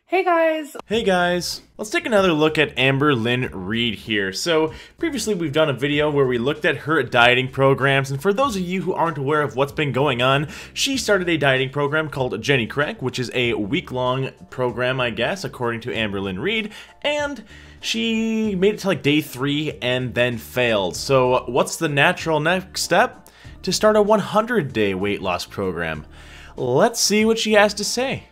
Hey guys! Hey guys! Let's take another look at Amberlynn Reid here. So, previously we've done a video where we looked at her dieting programs, and for those of you who aren't aware of what's been going on, she started a dieting program called Jenny Craig, which is a week-long program, I guess, according to Amberlynn Reid, and she made it to like day 3 and then failed. So, what's the natural next step? To start a 100-day weight loss program. Let's see what she has to say.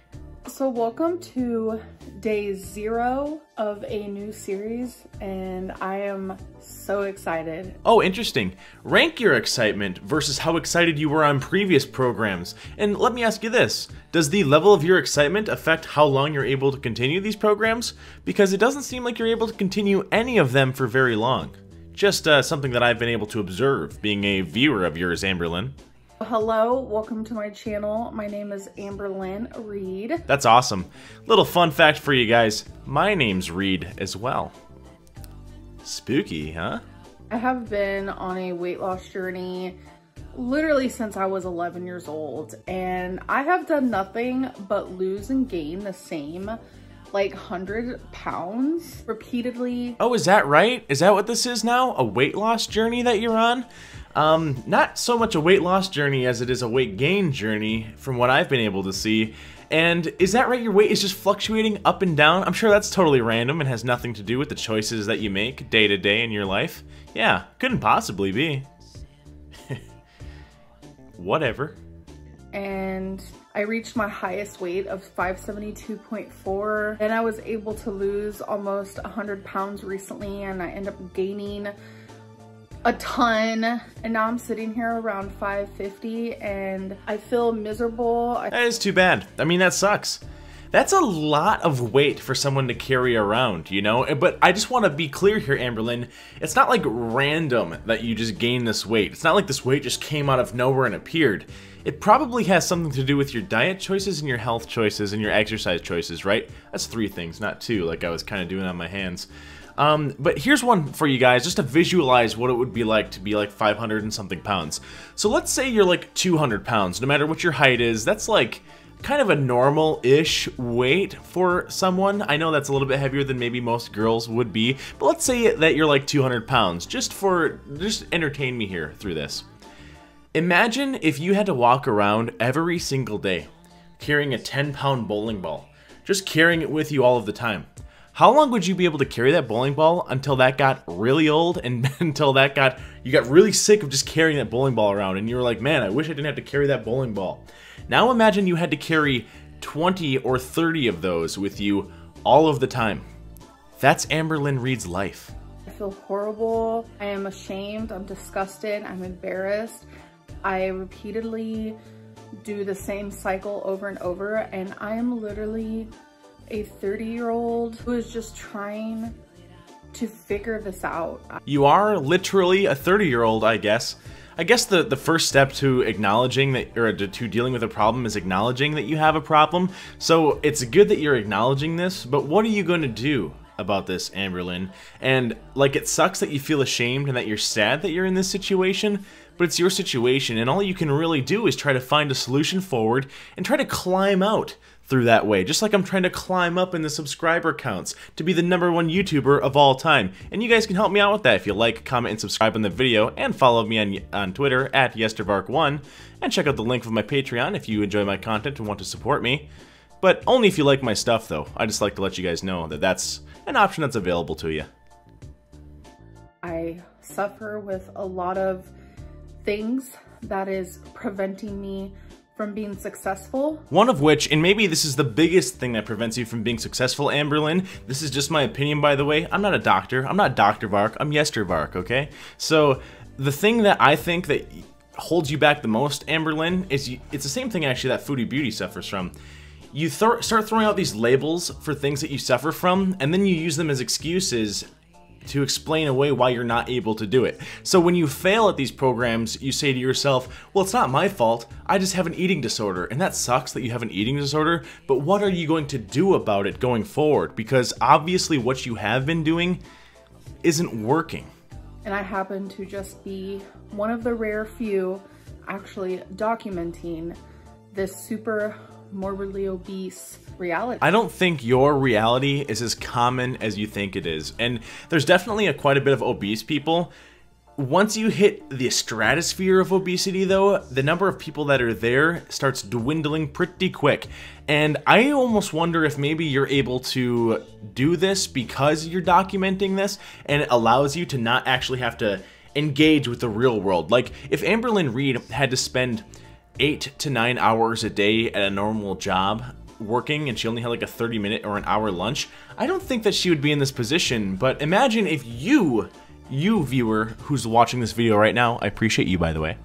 So welcome to day 0 of a new series, and I am so excited. Oh, interesting. Rank your excitement versus how excited you were on previous programs. And let me ask you this, does the level of your excitement affect how long you're able to continue these programs? Because it doesn't seem like you're able to continue any of them for very long. Just something that I've been able to observe, being a viewer of yours, Amberlynn. Hello, welcome to my channel. My name is Amberlynn Reid. That's awesome. Little fun fact for you guys, my name's Reid as well. Spooky, huh? I have been on a weight loss journey literally since I was 11 years old, and I have done nothing but lose and gain the same like 100 pounds repeatedly. Oh, is that right? Is that what this is now? A weight loss journey that you're on? Not so much a weight loss journey as it is a weight gain journey from what I've been able to see. And is that right? Your weight is just fluctuating up and down? I'm sure that's totally random and has nothing to do with the choices that you make day to day in your life. Yeah, couldn't possibly be. Whatever. And I reached my highest weight of 572.4. Then I was able to lose almost 100 pounds recently, and I ended up gaining a ton, and now I'm sitting here around 550 and I feel miserable. That is too bad. I mean, that sucks. That's a lot of weight for someone to carry around, you know? But I just want to be clear here, Amberlynn. It's not like random that you just gain this weight. It's not like this weight just came out of nowhere and appeared. It probably has something to do with your diet choices and your health choices and your exercise choices, right? That's 3 things, not 2, like I was kind of doing on my hands. But here's one for you guys, just to visualize what it would be like to be like 500 and something pounds. So let's say you're like 200 pounds, no matter what your height is. That's like kind of a normal-ish weight for someone. I know that's a little bit heavier than maybe most girls would be, but let's say that you're like 200 pounds, just entertain me here through this. Imagine if you had to walk around every single day carrying a 10-pound bowling ball, just carrying it with you all of the time. How long would you be able to carry that bowling ball until that got really old and until you got really sick of just carrying that bowling ball around and you were like, man, I wish I didn't have to carry that bowling ball. Now imagine you had to carry 20 or 30 of those with you all of the time. That's Amberlynn Reid's life. I feel horrible. I am ashamed. I'm disgusted. I'm embarrassed. I repeatedly do the same cycle over and over, and I am literally a 30-year-old who is just trying to figure this out. You are literally a 30-year-old, I guess. I guess the first step to acknowledging that, or to dealing with a problem, is acknowledging that you have a problem. So it's good that you're acknowledging this, but what are you going to do about this, Amberlynn? And like, it sucks that you feel ashamed and that you're sad that you're in this situation, but it's your situation, and all you can really do is try to find a solution forward and try to climb out through that way, just like I'm trying to climb up in the subscriber counts to be the #1 YouTuber of all time. And you guys can help me out with that if you like, comment, and subscribe on the video, and follow me on Twitter at YesterVark1, and check out the link of my Patreon if you enjoy my content and want to support me. But only if you like my stuff, though. I just like to let you guys know that that's an option that's available to you. I suffer with a lot of things that is preventing me from being successful. One of which, and maybe this is the biggest thing that prevents you from being successful, Amberlynn, this is just my opinion, by the way. I'm not a doctor. I'm not Dr. Varke. I'm Yester Varke, okay? So the thing that I think that holds you back the most, Amberlynn, is it's the same thing actually that Foodie Beauty suffers from. You start throwing out these labels for things that you suffer from, and then you use them as excuses to explain away why you're not able to do it. So when you fail at these programs, you say to yourself, well, it's not my fault, I just have an eating disorder. And that sucks that you have an eating disorder, but what are you going to do about it going forward? Because obviously what you have been doing isn't working. And I happen to just be one of the rare few actually documenting this super morbidly obese reality. I don't think your reality is as common as you think it is. And there's definitely quite a bit of obese people. Once you hit the stratosphere of obesity, though, the number of people that are there starts dwindling pretty quick. And I almost wonder if maybe you're able to do this because you're documenting this, and it allows you to not actually have to engage with the real world. Like, if Amberlynn Reid had to spend 8 to 9 hours a day at a normal job working, and she only had like a 30-minute or an hour lunch, I don't think that she would be in this position. But imagine if you viewer who's watching this video right now, I appreciate you, by the way.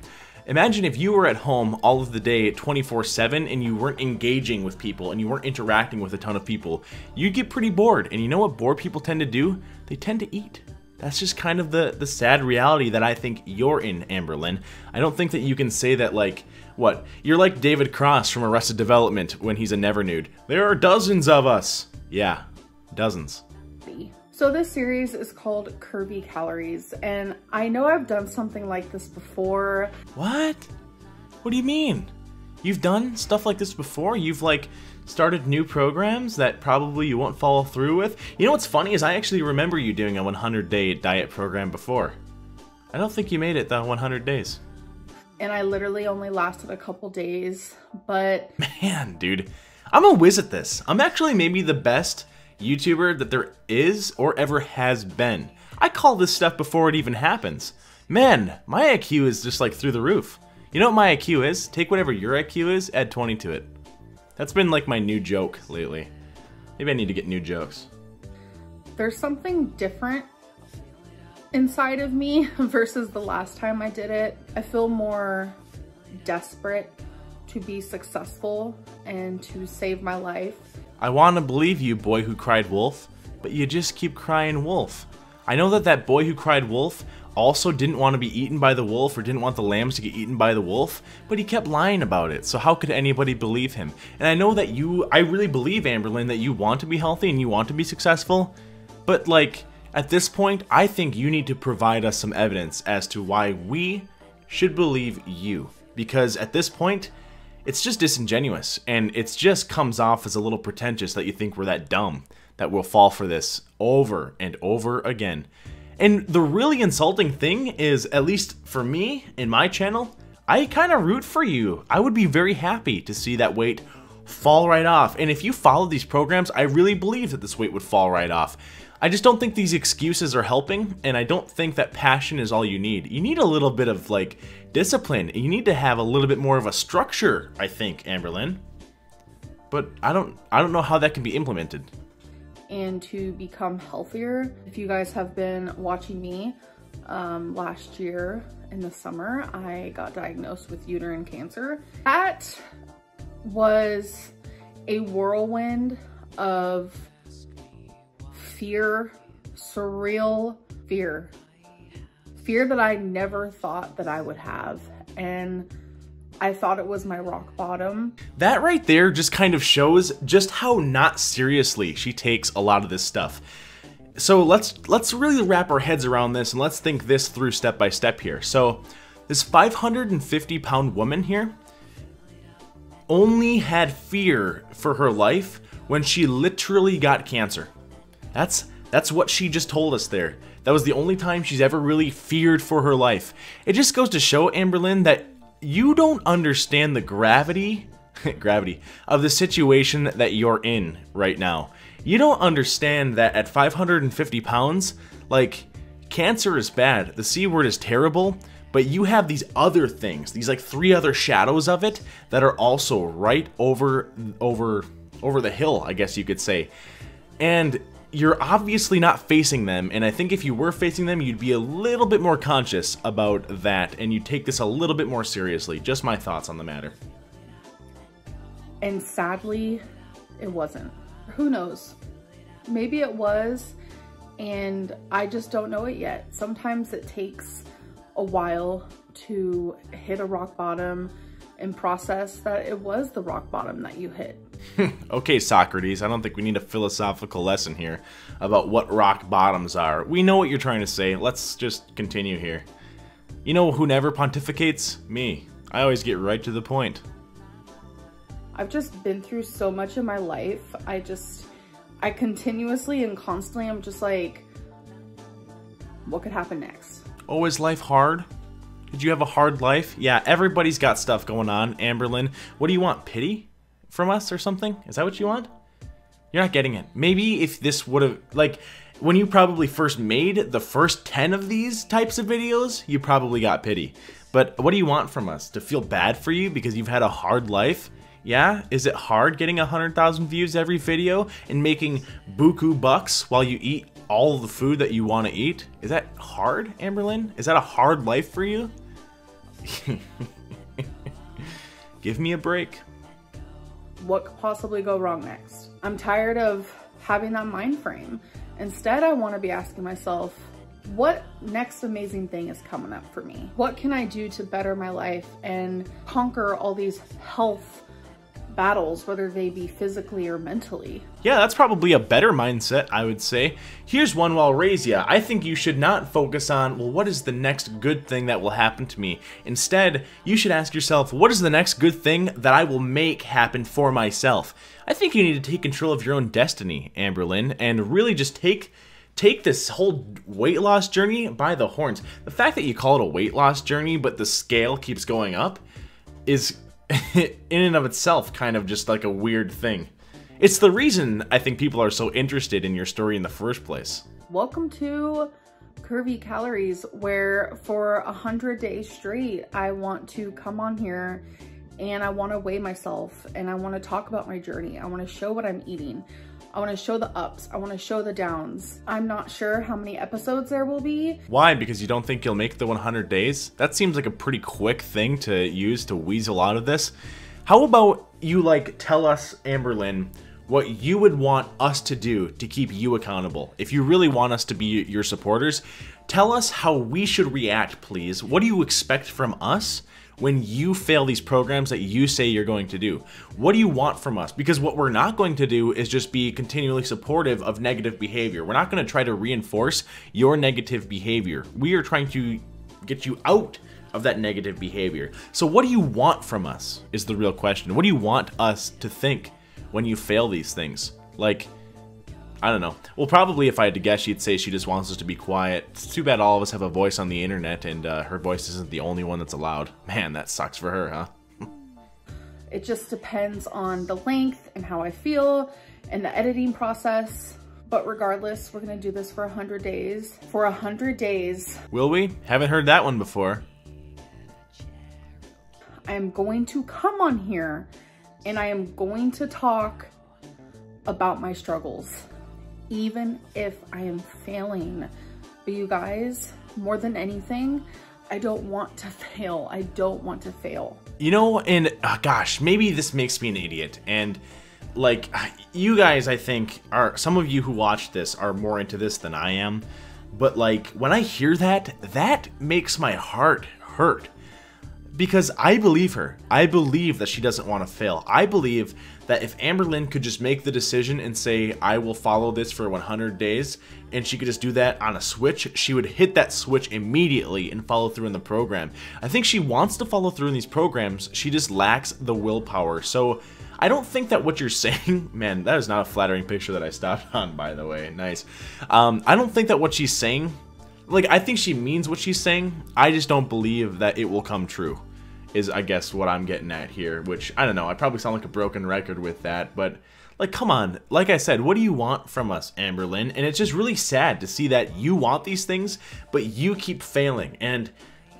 Imagine if you were at home all of the day 24/7 and you weren't engaging with people and you weren't interacting with a ton of people. You'd get pretty bored, and you know what bored people tend to do? They tend to eat. That's just kind of the sad reality that I think you're in, Amberlynn. I don't think that you can say that, like, what? You're like David Cross from Arrested Development when he's a never nude. There are dozens of us. Yeah, dozens. So this series is called Curvy Calories, and I know I've done something like this before. What? What do you mean? You've done stuff like this before? You've like started new programs that probably you won't follow through with? You know what's funny is I actually remember you doing a 100-day diet program before. I don't think you made it the 100 days. And I literally only lasted a couple days, but... Man, dude, I'm a whiz at this. I'm actually maybe the best YouTuber that there is or ever has been. I call this stuff before it even happens. Man, my IQ is just like through the roof. You know what my IQ is? Take whatever your IQ is, add 20 to it. That's been like my new joke lately. Maybe I need to get new jokes. There's something different inside of me versus the last time I did it. I feel more desperate to be successful and to save my life. I want to believe you, boy who cried wolf, but you just keep crying wolf. I know that that boy who cried wolf also didn't want to be eaten by the wolf or didn't want the lambs to get eaten by the wolf, but he kept lying about it, so how could anybody believe him? And I know that I really believe, Amberlynn, that you want to be healthy and you want to be successful, but like, at this point, I think you need to provide us some evidence as to why we should believe you. Because at this point, it's just disingenuous, and it just comes off as a little pretentious that you think we're that dumb, that we'll fall for this over and over again. And the really insulting thing is, at least for me, in my channel, I kind of root for you. I would be very happy to see that weight fall right off. And if you follow these programs, I really believe that this weight would fall right off. I just don't think these excuses are helping, and I don't think that passion is all you need. You need a little bit of, like, discipline. You need to have a little bit more of a structure, I think, Amberlynn. But I don't know how that can be implemented. And to become healthier. If you guys have been watching me, last year in the summer, I got diagnosed with uterine cancer. That was a whirlwind of fear, surreal fear. Fear that I never thought that I would have. And I thought it was my rock bottom. That right there just kind of shows just how not seriously she takes a lot of this stuff. So let's really wrap our heads around this, and let's think this through step by step here. So this 550-pound woman here only had fear for her life when she literally got cancer. That's what she just told us there. That was the only time she's ever really feared for her life. It just goes to show, Amberlynn, that you don't understand the gravity of the situation that you're in right now. You don't understand that at 550 pounds, like, cancer is bad. The C word is terrible, but you have these other things, these like 3 other shadows of it that are also right over the hill, I guess you could say. And you're obviously not facing them, and I think if you were facing them, you'd be a little bit more conscious about that, and you'd take this a little bit more seriously. Just my thoughts on the matter. And sadly, it wasn't. Who knows? Maybe it was, and I just don't know it yet. Sometimes it takes a while to hit a rock bottom and process that it was the rock bottom that you hit. Okay, Socrates, I don't think we need a philosophical lesson here about what rock bottoms are. We know what you're trying to say. Let's just continue here. You know who never pontificates? Me. I always get right to the point. I've just been through so much in my life. I continuously and constantly, I'm just like, what could happen next? Oh, is life hard? Did you have a hard life? Yeah, everybody's got stuff going on. Amberlynn, what do you want? Pity from us or something? Is that what you want? You're not getting it. Maybe if this would have, like, when you probably first made the first 10 of these types of videos, you probably got pity. But what do you want from us? To feel bad for you because you've had a hard life? Yeah? Is it hard getting 100,000 views every video and making buku bucks while you eat all of the food that you want to eat? Is that hard, Amberlynn? Is that a hard life for you? Give me a break. What could possibly go wrong next? I'm tired of having that mind frame. Instead, I want to be asking myself, what next amazing thing is coming up for me? What can I do to better my life and conquer all these health battles, whether they be physically or mentally? Yeah, that's probably a better mindset, I would say. Here's one while raise ya. I think you should not focus on, well, what is the next good thing that will happen to me? Instead, you should ask yourself, what is the next good thing that I will make happen for myself? I think you need to take control of your own destiny, Amberlynn, and really just take this whole weight loss journey by the horns. The fact that you call it a weight loss journey, but the scale keeps going up, is in and of itself kind of just like a weird thing. It's the reason I think people are so interested in your story in the first place. Welcome to Curvy Calories, where for 100 days straight, I want to come on here and I want to weigh myself and I want to talk about my journey. I want to show what I'm eating. I want to show the ups. I want to show the downs. I'm not sure how many episodes there will be. Why? Because you don't think you'll make the 100 days? That seems like a pretty quick thing to use to weasel out of this. How about you tell us, Amberlynn, what you would want us to do to keep you accountable? If you really want us to be your supporters, tell us how we should react, please. What do you expect from us when you fail these programs that you say you're going to do? What do you want from us? Because what we're not going to do is just be continually supportive of negative behavior. We're not going to try to reinforce your negative behavior. We are trying to get you out of that negative behavior. So what do you want from us is the real question. What do you want us to think when you fail these things? I don't know. Well, probably if I had to guess, she'd say she just wants us to be quiet. It's too bad all of us have a voice on the internet and her voice isn't the only one that's allowed. Man, that sucks for her, huh? It just depends on the length and how I feel and the editing process. But regardless, we're gonna do this for 100 days. For 100 days. Will we? Haven't heard that one before. I am going to come on here and I am going to talk about my struggles, even if I am failing. But you guys, more than anything, I don't want to fail. I don't want to fail. You know, and gosh, maybe this makes me an idiot. And you guys, I think, some of you who watch this are more into this than I am. But when I hear that, that makes my heart hurt. Because I believe her. I believe that she doesn't want to fail. I believe that if Amberlynn could just make the decision and say, I will follow this for 100 days, and she could just do that on a switch, she would hit that switch immediately and follow through in the program. I think she wants to follow through in these programs, she just lacks the willpower. So I don't think that what you're saying, man, that is not a flattering picture that I stopped on, by the way, nice. I don't think that what she's saying, I think she means what she's saying, I just don't believe that it will come true. Is I guess what I'm getting at here, which I don't know, I probably sound like a broken record with that, but come on, like I said, what do you want from us, Amberlynn? And it's just really sad to see that you want these things, but you keep failing, and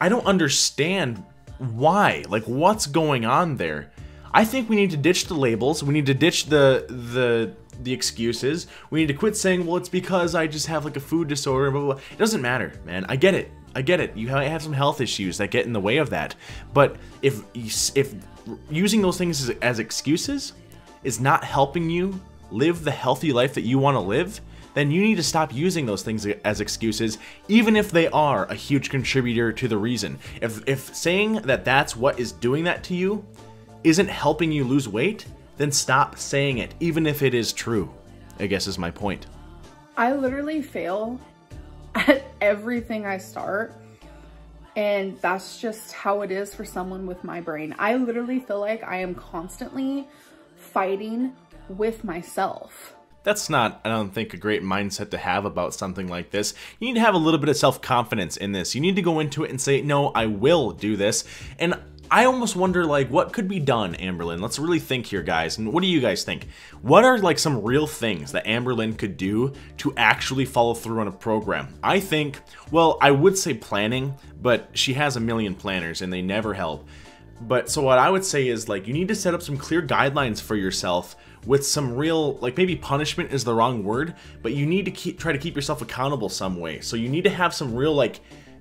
I don't understand why. What's going on there? I think we need to ditch the labels, we need to ditch the excuses, we need to quit saying, well, it's because I just have a food disorder, blah, blah, blah. It doesn't matter, man, I get it. I get it. You have some health issues that get in the way of that. But if using those things as excuses is not helping you live the healthy life that you want to live, then you need to stop using those things as excuses, even if they are a huge contributor to the reason. If saying that that's what is doing that to you isn't helping you lose weight, then stop saying it, even if it is true, I guess is my point. I literally fail at everything I start, and that's just how it is for someone with my brain. I literally feel like I am constantly fighting with myself. That's not, I don't think, a great mindset to have about something like this. You need to have a little bit of self-confidence in this. You need to go into it and say, no, I will do this. And I almost wonder, like, what could be done, Amberlynn? Let's really think here, guys. And what do you guys think? What are, like, some real things that Amberlynn could do to actually follow through on a program? I think, well, I would say planning, but she has a million planners and they never help. But so what I would say is, like, you need to set up some clear guidelines for yourself with some real, like, maybe punishment is the wrong word, but you need to try to keep yourself accountable some way. So you need to have some real, like,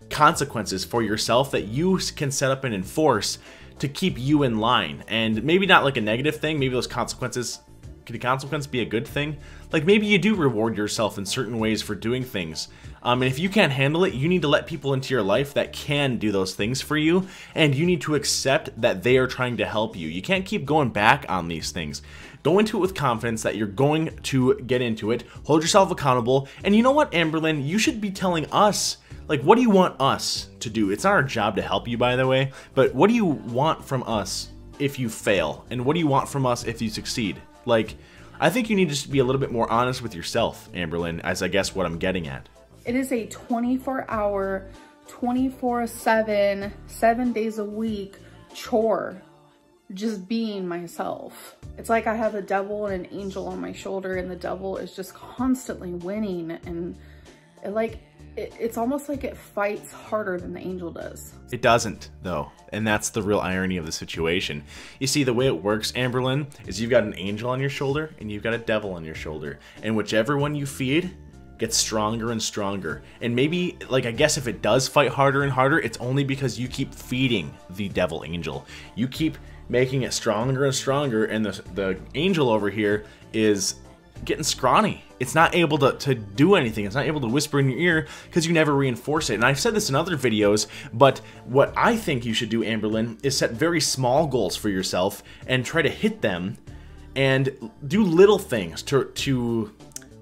consequences for yourself that you can set up and enforce to keep you in line. And maybe not like a negative thing, maybe those consequences, could the consequence be a good thing? Like, maybe you do reward yourself in certain ways for doing things. And if you can't handle it, you need to let people into your life that can do those things for you, and you need to accept that they are trying to help you. You can't keep going back on these things. Go into it with confidence that you're going to get into it, hold yourself accountable, and you know what, Amberlynn, you should be telling us, like, what do you want us to do? It's not our job to help you, by the way, but what do you want from us if you fail? And what do you want from us if you succeed? Like, I think you need to just be a little bit more honest with yourself, Amberlynn, as I guess what I'm getting at. It is a 24-hour, 24/7, 7 days a week chore, just being myself. It's like I have a devil and an angel on my shoulder, and the devil is just constantly winning, and it's almost like it fights harder than the angel does. It doesn't, though, and that's the real irony of the situation. You see, the way it works, Amberlynn, is you've got an angel on your shoulder and you've got a devil on your shoulder, and whichever one you feed gets stronger and stronger. And maybe, like, I guess if it does fight harder and harder, it's only because you keep feeding the devil angel. You keep making it stronger and stronger, and the angel over here is getting scrawny. It's not able to do anything. It's not able to whisper in your ear because you never reinforce it. And I've said this in other videos, but what I think you should do, Amberlynn, is set very small goals for yourself and try to hit them, and do little things to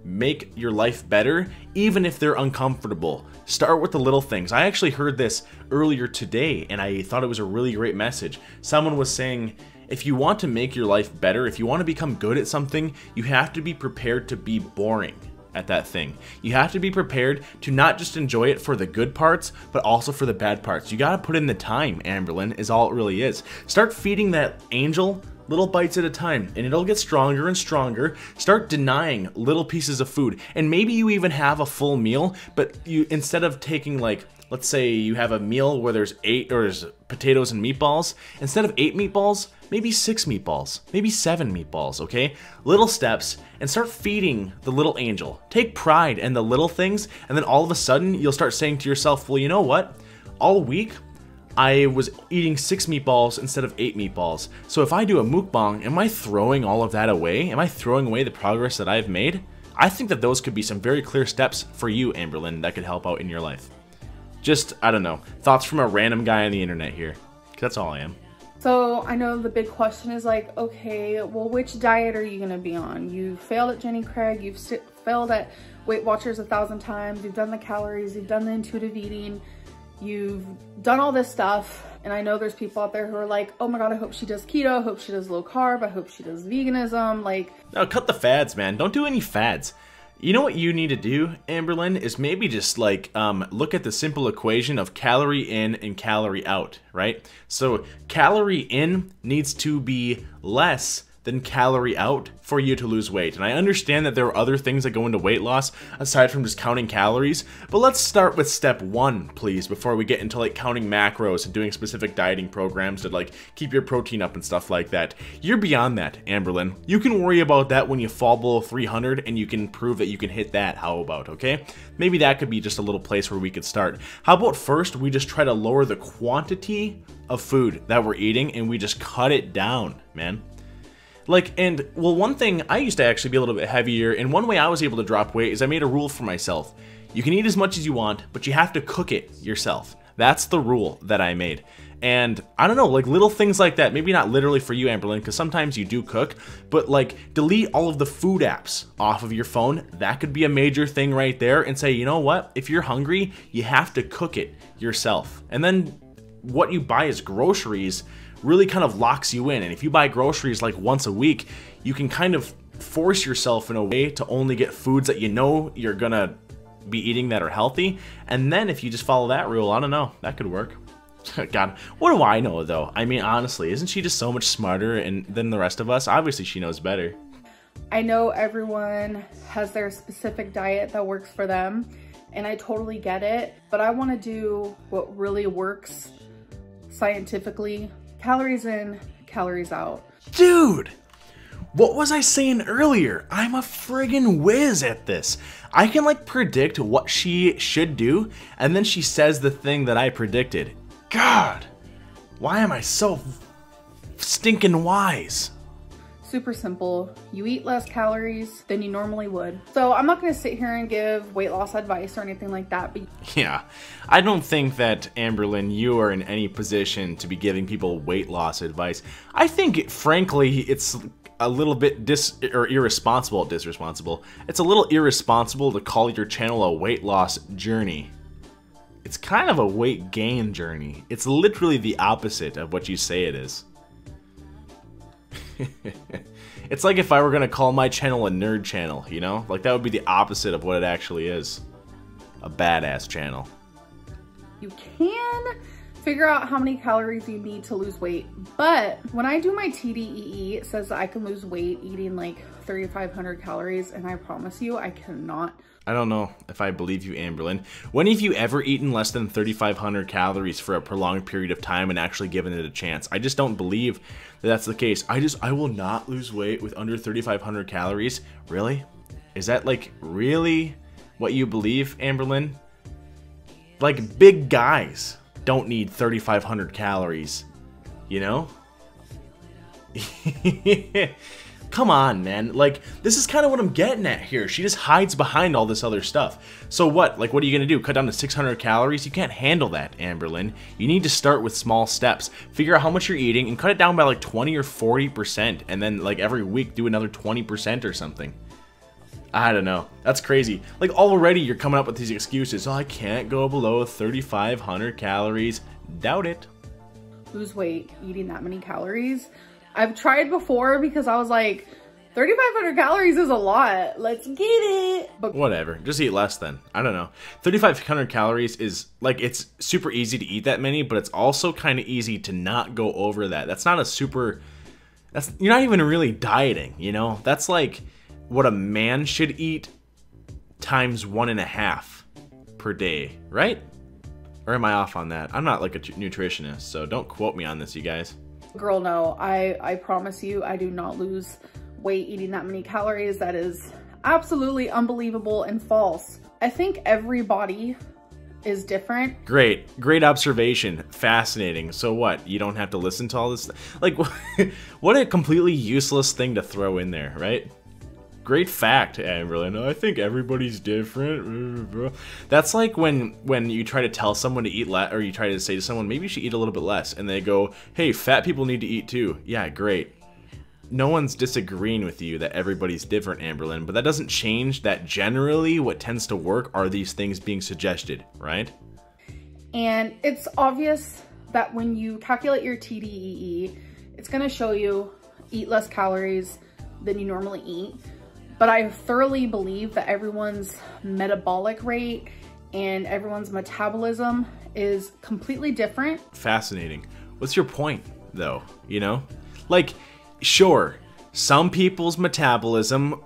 make your life better, even if they're uncomfortable. Start with the little things. I actually heard this earlier today, and I thought it was a really great message. Someone was saying, if you want to make your life better, if you want to become good at something, you have to be prepared to be boring at that thing. You have to be prepared to not just enjoy it for the good parts, but also for the bad parts. You got to put in the time, Amberlynn, is all it really is. Start feeding that angel little bites at a time, and it'll get stronger and stronger. Start denying little pieces of food, and maybe you even have a full meal, but you, instead of taking, like, let's say you have a meal where there's potatoes and meatballs, instead of 8 meatballs, maybe 6 meatballs, maybe 7 meatballs, okay? Little steps, and start feeding the little angel. Take pride in the little things, and then all of a sudden, you'll start saying to yourself, well, you know what? All week, I was eating 6 meatballs instead of 8 meatballs. So if I do a mukbang, am I throwing all of that away? Am I throwing away the progress that I've made? I think that those could be some very clear steps for you, Amberlynn, that could help out in your life. Just, I don't know, thoughts from a random guy on the internet here. 'Cause that's all I am. So I know the big question is like, okay, well, which diet are you gonna be on? You failed at Jenny Craig, you've failed at Weight Watchers 1,000 times, you've done the calories, you've done the intuitive eating, you've done all this stuff. And I know there's people out there who are like, oh my God, I hope she does keto, I hope she does low carb, I hope she does veganism, like. No, cut the fads, man. Don't do any fads. You know what you need to do, Amberlynn, is maybe just like look at the simple equation of calorie in and calorie out, right? So calorie in needs to be less than calorie out for you to lose weight. And I understand that there are other things that go into weight loss aside from just counting calories, but let's start with step 1, please, before we get into like counting macros and doing specific dieting programs that like keep your protein up and stuff like that. You're beyond that, Amberlynn. You can worry about that when you fall below 300 and you can prove that you can hit that. How about, okay? Maybe that could be just a little place where we could start. How about first we just try to lower the quantity of food that we're eating and we just cut it down, man. Like, and, well, one thing, I used to actually be a little bit heavier, and one way I was able to drop weight is I made a rule for myself. You can eat as much as you want, but you have to cook it yourself. That's the rule that I made. And, I don't know, like, little things like that, maybe not literally for you, Amberlynn, because sometimes you do cook, but, like, delete all of the food apps off of your phone. That could be a major thing right there, and say, you know what, if you're hungry, you have to cook it yourself. And then, what you buy as groceries really kind of locks you in. And if you buy groceries like once a week, you can kind of force yourself in a way to only get foods that you know you're gonna be eating that are healthy. And then if you just follow that rule, I don't know, that could work. God, what do I know though? I mean, honestly, isn't she just so much smarter than the rest of us? Obviously she knows better. I know everyone has their specific diet that works for them, and I totally get it, but I want to do what really works scientifically. Calories in, calories out. Dude, what was I saying earlier? I'm a friggin' whiz at this. I can like predict what she should do, and then she says the thing that I predicted. God, why am I so stinking wise? Super simple. You eat less calories than you normally would. So I'm not gonna sit here and give weight loss advice or anything like that. But yeah, I don't think that, Amberlynn, you are in any position to be giving people weight loss advice. I think, frankly, it's a little bit disresponsable. It's a little irresponsible to call your channel a weight loss journey. It's kind of a weight gain journey. It's literally the opposite of what you say it is. It's like if I were gonna call my channel a nerd channel, you know? Like that would be the opposite of what it actually is. A badass channel. you can figure out how many calories you need to lose weight. But when I do my TDEE, it says that I can lose weight eating like 3,500 calories, and I promise you I cannot. I don't know if I believe you, Amberlynn. When have you ever eaten less than 3,500 calories for a prolonged period of time and actually given it a chance? I just don't believe that that's the case. I will not lose weight with under 3,500 calories. Really? Is that like really what you believe, Amberlynn? Like big guys don't need 3,500 calories, you know? Come on, man. Like, this is kind of what I'm getting at here. She just hides behind all this other stuff. So what? Like, what are you going to do? Cut down to 600 calories? You can't handle that, Amberlynn. You need to start with small steps. Figure out how much you're eating and cut it down by like 20 or 40%. And then, like, every week do another 20% or something. I don't know. That's crazy. Like, already you're coming up with these excuses. Oh, I can't go below 3,500 calories. Doubt it. Lose weight eating that many calories. I've tried before because I was like, 3,500 calories is a lot. Let's get it. But whatever. Just eat less then. I don't know. 3,500 calories is like, it's super easy to eat that many, but it's also kind of easy to not go over that. That's not a super, you're not even really dieting, you know? That's like what a man should eat times 1.5 per day, right? Or am I off on that? I'm not like a nutritionist, so don't quote me on this, you guys. girl, no, I promise you, I do not lose weight eating that many calories. That is absolutely unbelievable and false. I think every body is different. Great observation. Fascinating. So what? You don't have to listen to all this? Like, what a completely useless thing to throw in there, right? Great fact, Amberlynn. I think everybody's different. That's like when you try to tell someone to eat less, or you try to say to someone, maybe you should eat a little bit less, and they go, hey, fat people need to eat too. Yeah, great. No one's disagreeing with you that everybody's different, Amberlynn, but that doesn't change that generally what tends to work are these things being suggested, right? And it's obvious that when you calculate your TDEE, it's gonna show you eat less calories than you normally eat. But I thoroughly believe that everyone's metabolic rate and everyone's metabolism is completely different. Fascinating. What's your point, though? You know? Like, sure, some people's metabolism,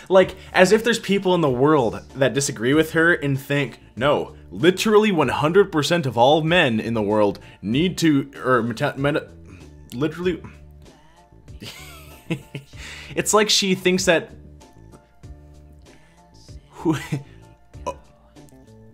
like, as if there's people in the world that disagree with her and think, no, literally 100% of all men in the world need to, or literally... It's like she thinks that...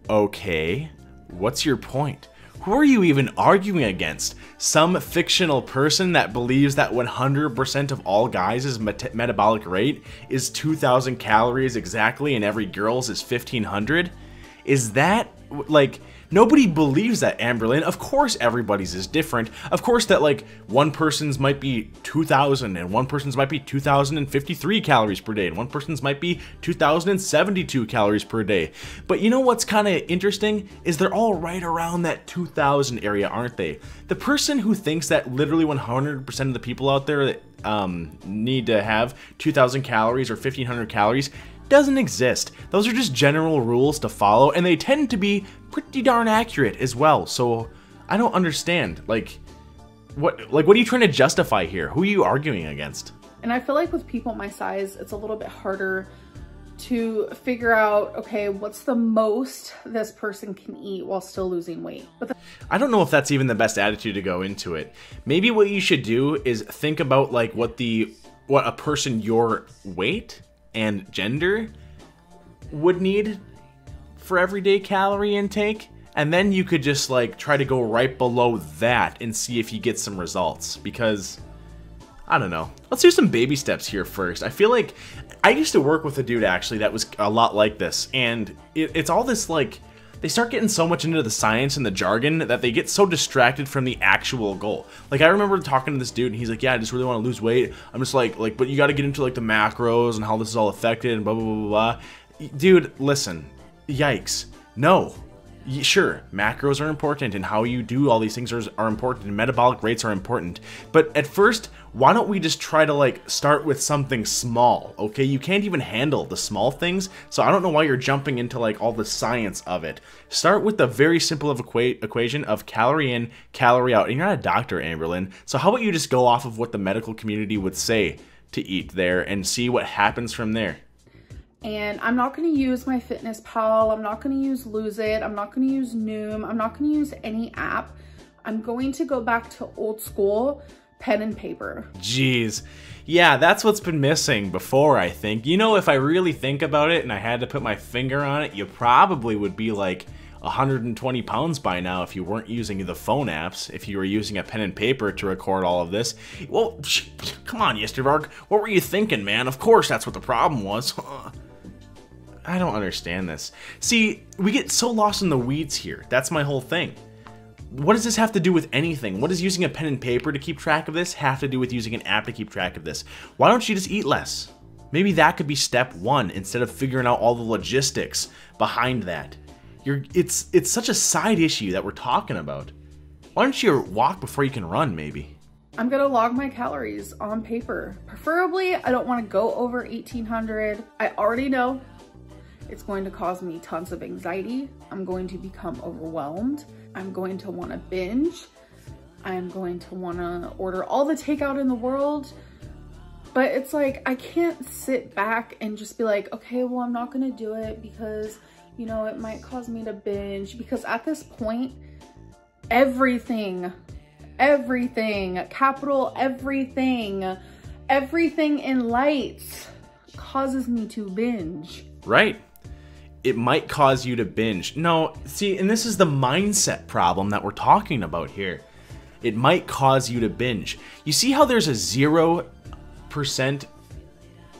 Okay, what's your point? Who are you even arguing against? Some fictional person that believes that 100% of all guys' metabolic rate is 2,000 calories exactly and every girl's is 1,500? Is that, like, Nobody believes that, Amberlynn. Of course everybody's is different. Of course that, like, one person's might be 2,000 and one person's might be 2,053 calories per day and one person's might be 2,072 calories per day. But you know what's kind of interesting is they're all right around that 2,000 area, aren't they? The person who thinks that literally 100% of the people out there need to have 2,000 calories or 1,500 calories doesn't exist. Those are just general rules to follow, and they tend to be pretty darn accurate as well. So I don't understand, like what are you trying to justify here? Who are you arguing against? And I feel like with people my size, it's a little bit harder to figure out, okay, what's the most this person can eat while still losing weight. But I don't know if that's even the best attitude to go into it. Maybe what you should do is think about like what a person your weight and gender would need for everyday calorie intake, and then you could just like try to go right below that and see if you get some results. Because I don't know, let's do some baby steps here first. I feel like I used to work with a dude actually that was a lot like this, and it's all this like, they start getting so much into the science and the jargon that they get so distracted from the actual goal. Like, I remember talking to this dude and he's like, yeah, I just really want to lose weight. I'm just like, but you got to get into like the macros and how this is all affected and blah, blah, blah, blah. Dude, listen, yikes. No. Sure, macros are important and how you do all these things are important and metabolic rates are important. But at first, why don't we just try to like start with something small, okay? You can't even handle the small things, so I don't know why you're jumping into like all the science of it. Start with the very simple of equation of calorie in, calorie out. And you're not a doctor, Amberlynn, so how about you just go off of what the medical community would say to eat there and see what happens from there? And I'm not going to use MyFitnessPal. I'm not going to use Lose It. I'm not going to use Noom. I'm not going to use any app. I'm going to go back to old school pen and paper. Jeez. Yeah, that's what's been missing before, I think. You know, if I really think about it and I had to put my finger on it, you probably would be like 120 pounds by now if you weren't using the phone apps, if you were using a pen and paper to record all of this. Well, come on, Yestervark. What were you thinking, man? Of course that's what the problem was. I don't understand this. See, we get so lost in the weeds here. That's my whole thing. What does this have to do with anything? What does using a pen and paper to keep track of this have to do with using an app to keep track of this? Why don't you just eat less? Maybe that could be step one instead of figuring out all the logistics behind that. It's such a side issue that we're talking about. Why don't you walk before you can run, maybe? I'm gonna log my calories on paper. Preferably, I don't want to go over 1,800. I already know it's going to cause me tons of anxiety. I'm going to become overwhelmed. I'm going to want to binge. I'm going to want to order all the takeout in the world. But it's like, I can't sit back and just be like, okay, well, I'm not going to do it because, you know, it might cause me to binge. Because at this point, everything, capital everything in lights causes me to binge. Right. It might cause you to binge. No, see, and this is the mindset problem that we're talking about here. It might cause you to binge. You see how there's a 0%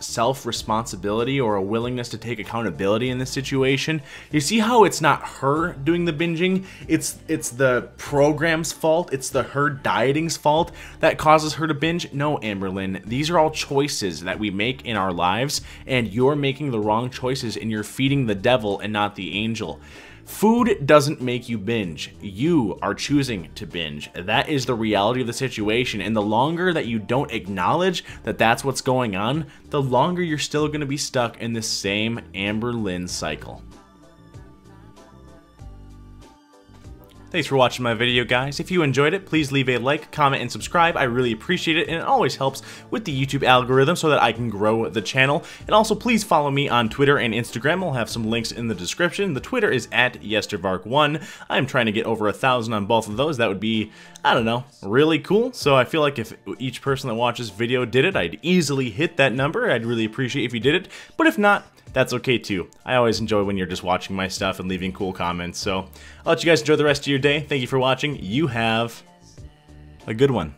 self-responsibility or a willingness to take accountability in this situation? You see how it's not her doing the binging, it's the program's fault, it's her dieting's fault that causes her to binge? No, Amberlynn, these are all choices that we make in our lives, and you're making the wrong choices and you're feeding the devil and not the angel. Food doesn't make you binge. You are choosing to binge. That is the reality of the situation. And the longer that you don't acknowledge that that's what's going on, the longer you're still going to be stuck in the same Amberlynn cycle. Thanks for watching my video, guys. If you enjoyed it, please leave a like, comment, and subscribe. I really appreciate it, and it always helps with the YouTube algorithm so that I can grow the channel. And also, please follow me on Twitter and Instagram. I'll have some links in the description. The Twitter is at Yestervark1. I'm trying to get over 1,000 on both of those. That would be, I don't know, really cool. So I feel like if each person that watches this video did it, I'd easily hit that number. I'd really appreciate if you did it. But if not, that's okay too. I always enjoy when you're just watching my stuff and leaving cool comments. So I'll let you guys enjoy the rest of your day. Thank you for watching. You have a good one.